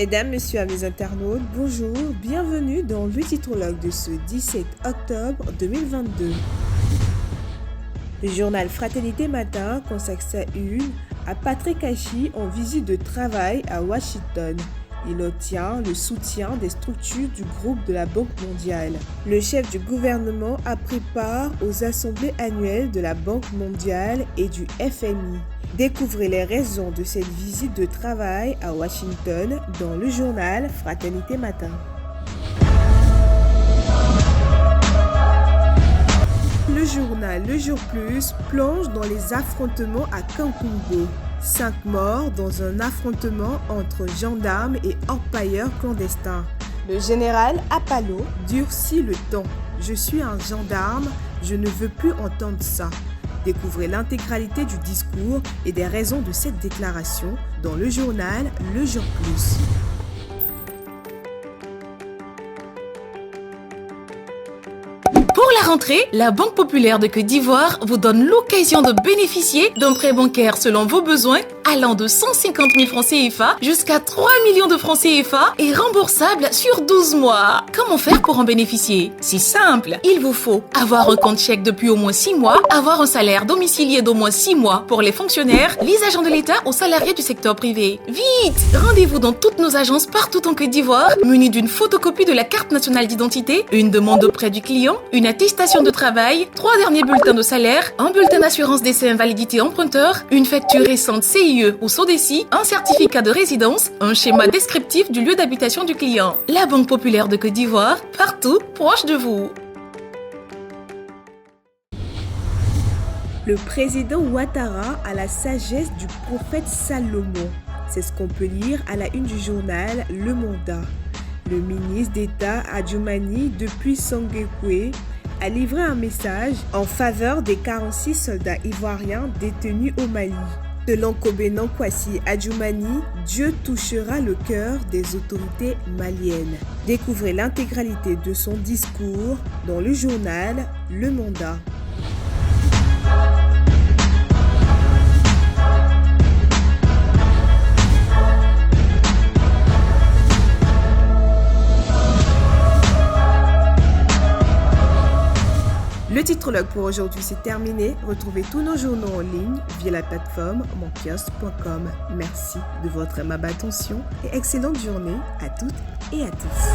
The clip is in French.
Mesdames, Messieurs, amis internautes, bonjour, bienvenue dans le titrologue de ce 17 octobre 2022. Le journal Fraternité Matin consacre sa une à Patrick Hachi en visite de travail à Washington. Il obtient le soutien des structures du groupe de la Banque mondiale. Le chef du gouvernement a pris part aux assemblées annuelles de la Banque mondiale et du FMI. Découvrez les raisons de cette visite de travail à Washington dans le journal Fraternité Matin. Le journal Le Jour Plus plonge dans les affrontements à Kankungo. 5 morts dans un affrontement entre gendarmes et orpailleurs clandestins. Le général Apalo durcit le ton. Je suis un gendarme, je ne veux plus entendre ça. Découvrez l'intégralité du discours et des raisons de cette déclaration dans le journal Le Jour Plus. Pour la rentrée, la Banque populaire de Côte d'Ivoire vous donne l'occasion de bénéficier d'un prêt bancaire selon vos besoins allant de 150 000 francs CFA jusqu'à 3 millions de francs CFA et remboursable sur 12 mois. Comment faire pour en bénéficier? C'est simple, il vous faut avoir un compte chèque depuis au moins 6 mois, avoir un salaire domicilié d'au moins 6 mois pour les fonctionnaires, les agents de l'État ou salariés du secteur privé. Vite! Rendez-vous dans toutes nos agences partout en Côte d'Ivoire, munis d'une photocopie de la carte nationale d'identité, une demande de prêt du client, une attestation de travail, 3 derniers bulletins de salaire, un bulletin d'assurance décès invalidité emprunteur, une facture récente CIE ou SODECI, un certificat de résidence, un schéma descriptif du lieu d'habitation du client. La Banque populaire de Côte d'Ivoire, partout, proche de vous. Le président Ouattara a la sagesse du prophète Salomon. C'est ce qu'on peut lire à la une du journal Le Mandat. Le ministre d'État Adjoumani, depuis Sanguekoué, a livré un message en faveur des 46 soldats ivoiriens détenus au Mali. Selon Kobenan Kwasi Adjoumani, Dieu touchera le cœur des autorités maliennes. Découvrez l'intégralité de son discours dans le journal Le Mandat. Le titrologue pour aujourd'hui c'est terminé. Retrouvez tous nos journaux en ligne via la plateforme monkiosque.com. Merci de votre aimable attention et excellente journée à toutes et à tous.